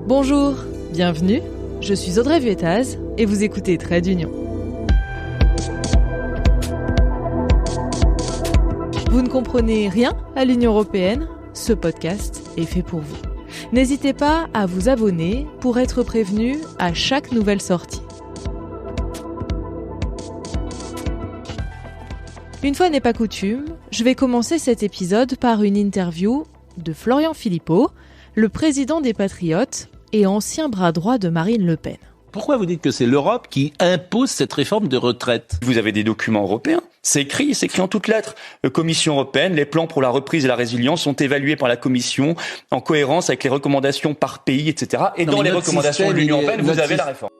Bonjour, bienvenue, je suis Audrey Vuettaz et vous écoutez Trait d'Union. Vous ne comprenez rien à l'Union européenne ? Ce podcast est fait pour vous. N'hésitez pas à vous abonner pour être prévenu à chaque nouvelle sortie. Une fois n'est pas coutume, je vais commencer cet épisode par une interview de Florian Philippot, le président des Patriotes et ancien bras droit de Marine Le Pen. Pourquoi vous dites que c'est l'Europe qui impose cette réforme de retraite ? Vous avez des documents européens. C'est écrit en toutes lettres. Commission européenne, les plans pour la reprise et la résilience sont évalués par la Commission en cohérence avec les recommandations par pays, etc. Et dans les recommandations de l'Union européenne, vous avez la réforme.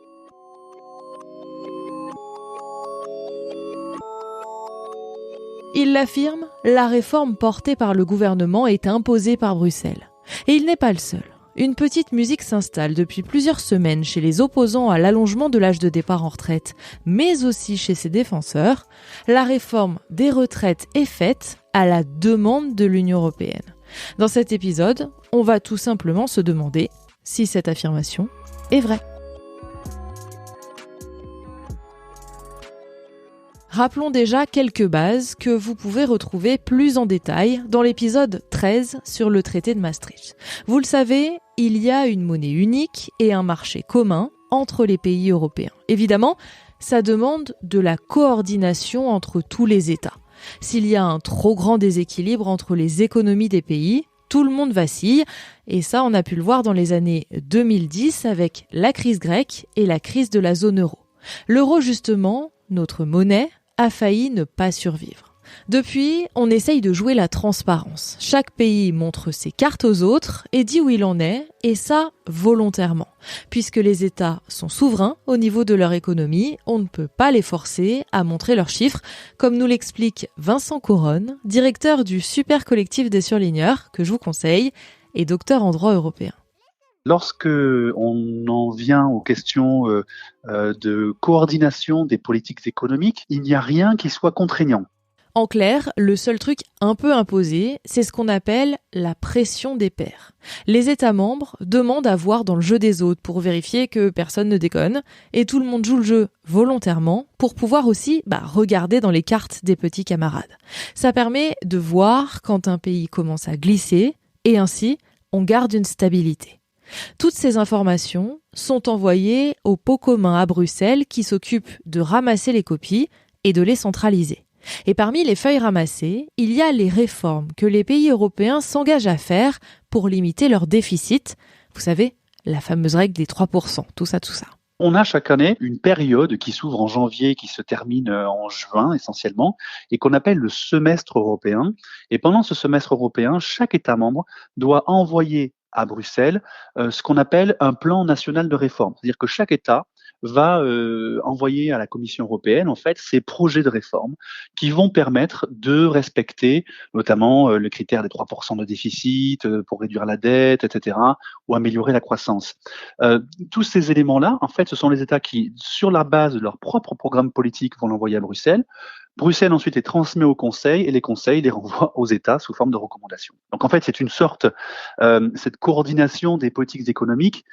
Il l'affirme, la réforme portée par le gouvernement est imposée par Bruxelles. Et il n'est pas le seul. Une petite musique s'installe depuis plusieurs semaines chez les opposants à l'allongement de l'âge de départ en retraite, mais aussi chez ses défenseurs. La réforme des retraites est faite à la demande de l'Union européenne. Dans cet épisode, on va tout simplement se demander si cette affirmation est vraie. Rappelons déjà quelques bases que vous pouvez retrouver plus en détail dans l'épisode 13 sur le traité de Maastricht. Vous le savez, il y a une monnaie unique et un marché commun entre les pays européens. Évidemment, ça demande de la coordination entre tous les États. S'il y a un trop grand déséquilibre entre les économies des pays, tout le monde vacille. Et ça, on a pu le voir dans les années 2010 avec la crise grecque et la crise de la zone euro. L'euro, justement, notre monnaie, a failli ne pas survivre. Depuis, on essaye de jouer la transparence. Chaque pays montre ses cartes aux autres et dit où il en est, et ça volontairement. Puisque les États sont souverains au niveau de leur économie, on ne peut pas les forcer à montrer leurs chiffres, comme nous l'explique Vincent Couronne, directeur du Super Collectif des Surligneurs, que je vous conseille, et docteur en droit européen. Lorsque on en vient aux questions de coordination des politiques économiques, il n'y a rien qui soit contraignant. En clair, le seul truc un peu imposé, c'est ce qu'on appelle la pression des pairs. Les États membres demandent à voir dans le jeu des autres pour vérifier que personne ne déconne, et tout le monde joue le jeu volontairement pour pouvoir aussi regarder dans les cartes des petits camarades. Ça permet de voir quand un pays commence à glisser, et ainsi, on garde une stabilité. Toutes ces informations sont envoyées au pot commun à Bruxelles qui s'occupe de ramasser les copies et de les centraliser. Et parmi les feuilles ramassées, il y a les réformes que les pays européens s'engagent à faire pour limiter leur déficit. Vous savez, la fameuse règle des 3%, tout ça. On a chaque année une période qui s'ouvre en janvier, qui se termine en juin essentiellement, et qu'on appelle le semestre européen. Et pendant ce semestre européen, chaque État membre doit envoyer à Bruxelles ce qu'on appelle un plan national de réforme. C'est-à-dire que chaque État va envoyer à la Commission européenne en fait ses projets de réforme qui vont permettre de respecter notamment le critère des 3% de déficit pour réduire la dette, etc., ou améliorer la croissance. Tous ces éléments-là, en fait, ce sont les États qui, sur la base de leur propre programme politique, vont l'envoyer à Bruxelles. Bruxelles ensuite les transmet au Conseil et les conseils les renvoient aux États sous forme de recommandations. Donc en fait, c'est une sorte, cette coordination des politiques économiques,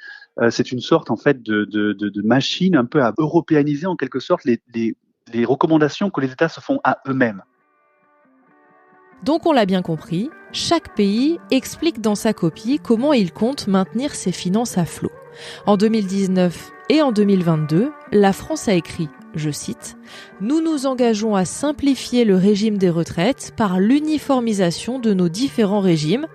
c'est une sorte en fait de machine un peu à européaniser en quelque sorte les recommandations que les États se font à eux-mêmes. Donc on l'a bien compris, chaque pays explique dans sa copie comment il compte maintenir ses finances à flot. En 2019 et en 2022, la France a écrit, je cite, « Nous nous engageons à simplifier le régime des retraites par l'uniformisation de nos différents régimes. »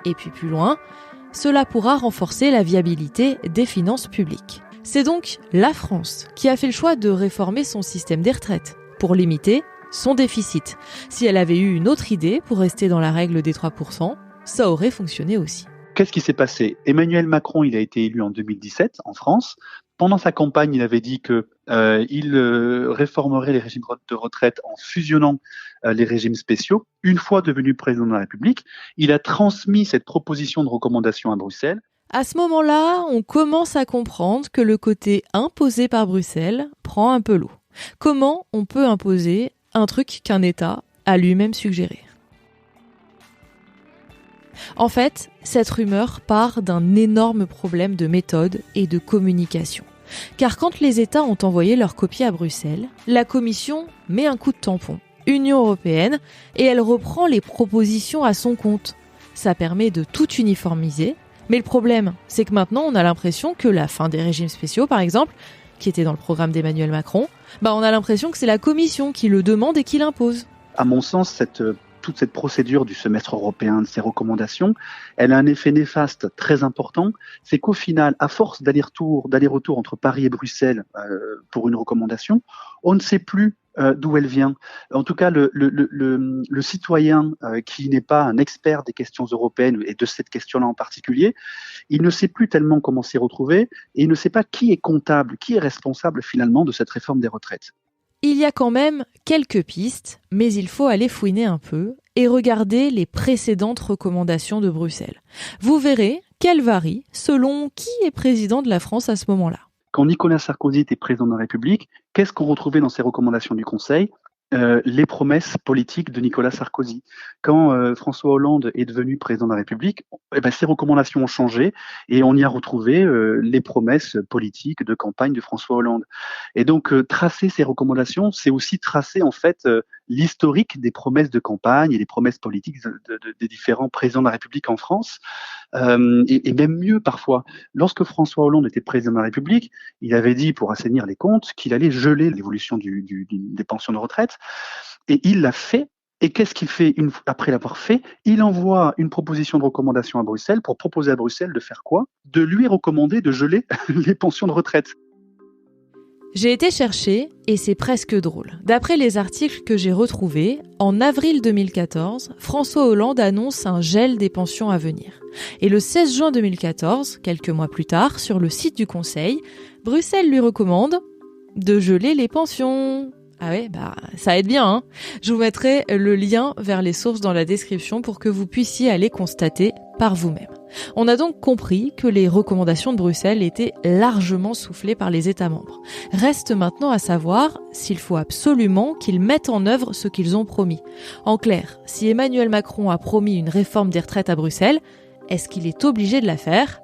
Et puis plus loin, « Cela pourra renforcer la viabilité des finances publiques. » C'est donc la France qui a fait le choix de réformer son système des retraites pour limiter son déficit. Si elle avait eu une autre idée pour rester dans la règle des 3%, ça aurait fonctionné aussi. Qu'est-ce qui s'est passé ? Emmanuel Macron, il a été élu en 2017 en France. Pendant sa campagne, il avait dit qu'il réformerait les régimes de retraite en fusionnant les régimes spéciaux. Une fois devenu président de la République, il a transmis cette proposition de recommandation à Bruxelles. À ce moment-là, on commence à comprendre que le côté imposé par Bruxelles prend un peu l'eau. Comment on peut imposer un truc qu'un État a lui-même suggéré ? En fait, cette rumeur part d'un énorme problème de méthode et de communication. Car quand les États ont envoyé leur copie à Bruxelles, la Commission met un coup de tampon, Union européenne, et elle reprend les propositions à son compte. Ça permet de tout uniformiser, mais le problème, c'est que maintenant on a l'impression que la fin des régimes spéciaux, par exemple, qui était dans le programme d'Emmanuel Macron, on a l'impression que c'est la Commission qui le demande et qui l'impose. À mon sens, toute cette procédure du semestre européen, de ces recommandations, elle a un effet néfaste très important. C'est qu'au final, à force d'aller-retour entre Paris et Bruxelles pour une recommandation, on ne sait plus d'où elle vient. En tout cas, le citoyen qui n'est pas un expert des questions européennes et de cette question-là en particulier, il ne sait plus tellement comment s'y retrouver et il ne sait pas qui est comptable, qui est responsable finalement de cette réforme des retraites. Il y a quand même quelques pistes, mais il faut aller fouiner un peu et regarder les précédentes recommandations de Bruxelles. Vous verrez qu'elles varient selon qui est président de la France à ce moment-là. Quand Nicolas Sarkozy était président de la République, qu'est-ce qu'on retrouvait dans ces recommandations du Conseil ? Les promesses politiques de Nicolas Sarkozy. Quand François Hollande est devenu président de la République, ces recommandations ont changé et on y a retrouvé les promesses politiques de campagne de François Hollande. Et donc tracer ces recommandations, c'est aussi tracer en fait l'historique des promesses de campagne et des promesses politiques des différents présidents de la République en France. Et même mieux parfois, lorsque François Hollande était président de la République, il avait dit pour assainir les comptes qu'il allait geler l'évolution des pensions de retraite. Et il l'a fait. Et qu'est-ce qu'il fait après l'avoir fait ? Il envoie une proposition de recommandation à Bruxelles pour proposer à Bruxelles de faire quoi ? De lui recommander de geler les pensions de retraite. J'ai été chercher et c'est presque drôle. D'après les articles que j'ai retrouvés, en avril 2014, François Hollande annonce un gel des pensions à venir. Et le 16 juin 2014, quelques mois plus tard, sur le site du Conseil, Bruxelles lui recommande de geler les pensions. Ah ouais, ça aide bien, hein. Je vous mettrai le lien vers les sources dans la description pour que vous puissiez aller constater par vous-même. On a donc compris que les recommandations de Bruxelles étaient largement soufflées par les États membres. Reste maintenant à savoir s'il faut absolument qu'ils mettent en œuvre ce qu'ils ont promis. En clair, si Emmanuel Macron a promis une réforme des retraites à Bruxelles, est-ce qu'il est obligé de la faire ?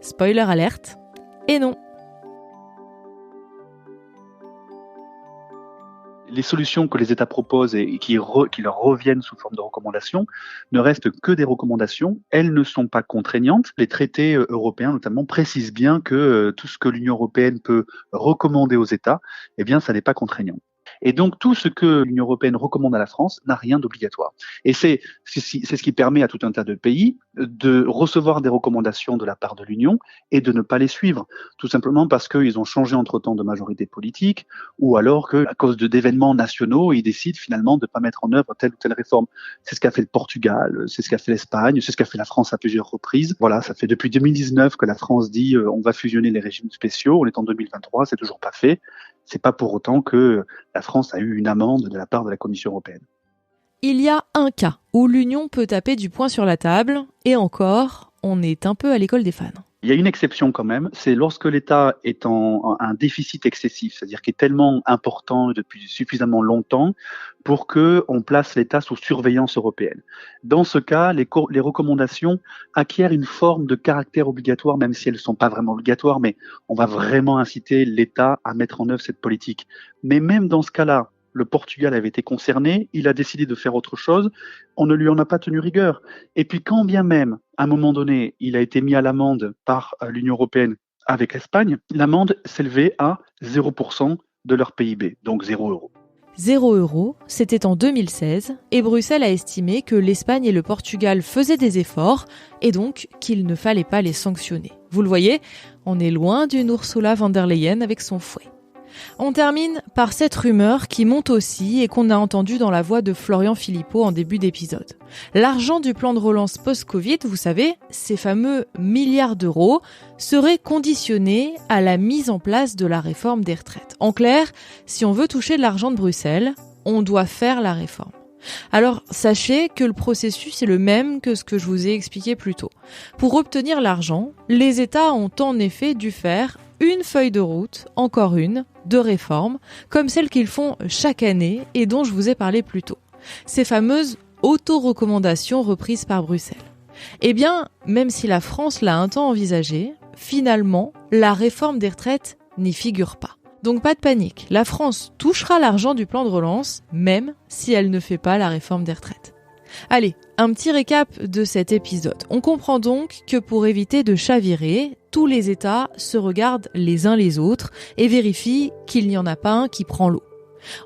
Spoiler alerte, et non. Les solutions que les États proposent et qui leur reviennent sous forme de recommandations ne restent que des recommandations. Elles ne sont pas contraignantes. Les traités européens, notamment, précisent bien que tout ce que l'Union européenne peut recommander aux États, ça n'est pas contraignant. Et donc, tout ce que l'Union européenne recommande à la France n'a rien d'obligatoire. Et c'est ce qui permet à tout un tas de pays de recevoir des recommandations de la part de l'Union et de ne pas les suivre. Tout simplement parce qu'ils ont changé entre-temps de majorité politique ou alors qu'à cause d'événements nationaux, ils décident finalement de ne pas mettre en œuvre telle ou telle réforme. C'est ce qu'a fait le Portugal, c'est ce qu'a fait l'Espagne, c'est ce qu'a fait la France à plusieurs reprises. Voilà, ça fait depuis 2019 que la France dit on va fusionner les régimes spéciaux. On est en 2023, c'est toujours pas fait. C'est pas pour autant que la France a eu une amende de la part de la Commission européenne. Il y a un cas où l'Union peut taper du poing sur la table, et encore, on est un peu à l'école des fans. Il y a une exception quand même, c'est lorsque l'État est en un déficit excessif, c'est-à-dire qu'il est tellement important depuis suffisamment longtemps pour qu'on place l'État sous surveillance européenne. Dans ce cas, les recommandations acquièrent une forme de caractère obligatoire, même si elles ne sont pas vraiment obligatoires, mais on va vraiment inciter l'État à mettre en œuvre cette politique. Mais même dans ce cas-là, le Portugal avait été concerné, il a décidé de faire autre chose, on ne lui en a pas tenu rigueur. Et puis quand bien même, à un moment donné, il a été mis à l'amende par l'Union européenne avec l'Espagne, l'amende s'élevait à 0% de leur PIB, donc 0 €. 0 €, c'était en 2016, et Bruxelles a estimé que l'Espagne et le Portugal faisaient des efforts, et donc qu'il ne fallait pas les sanctionner. Vous le voyez, on est loin d'une Ursula von der Leyen avec son fouet. On termine par cette rumeur qui monte aussi et qu'on a entendue dans la voix de Florian Philippot en début d'épisode. L'argent du plan de relance post-Covid, vous savez, ces fameux milliards d'euros, serait conditionné à la mise en place de la réforme des retraites. En clair, si on veut toucher de l'argent de Bruxelles, on doit faire la réforme. Alors, sachez que le processus est le même que ce que je vous ai expliqué plus tôt. Pour obtenir l'argent, les États ont en effet dû faire une feuille de route, encore une, de réforme, comme celle qu'ils font chaque année et dont je vous ai parlé plus tôt. Ces fameuses auto-recommandations reprises par Bruxelles. Eh bien, même si la France l'a un temps envisagé, finalement, la réforme des retraites n'y figure pas. Donc pas de panique, la France touchera l'argent du plan de relance, même si elle ne fait pas la réforme des retraites. Allez, un petit récap de cet épisode. On comprend donc que pour éviter de chavirer, tous les États se regardent les uns les autres et vérifient qu'il n'y en a pas un qui prend l'eau.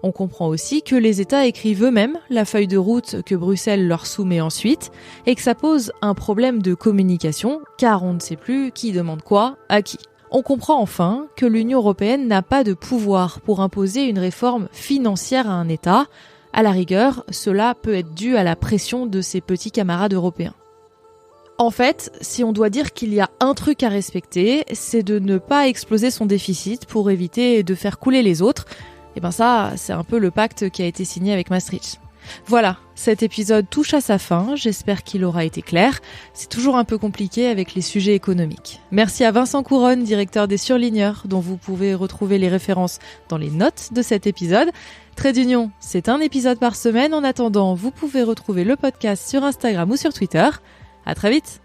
On comprend aussi que les États écrivent eux-mêmes la feuille de route que Bruxelles leur soumet ensuite et que ça pose un problème de communication car on ne sait plus qui demande quoi à qui. On comprend enfin que l'Union européenne n'a pas de pouvoir pour imposer une réforme financière à un État. À la rigueur, cela peut être dû à la pression de ses petits camarades européens. En fait, si on doit dire qu'il y a un truc à respecter, c'est de ne pas exploser son déficit pour éviter de faire couler les autres. Et ben ça, c'est un peu le pacte qui a été signé avec Maastricht. Voilà, cet épisode touche à sa fin, j'espère qu'il aura été clair. C'est toujours un peu compliqué avec les sujets économiques. Merci à Vincent Couronne, directeur des Surligneurs, dont vous pouvez retrouver les références dans les notes de cet épisode. Trait d'Union, c'est un épisode par semaine. En attendant, vous pouvez retrouver le podcast sur Instagram ou sur Twitter. À très vite!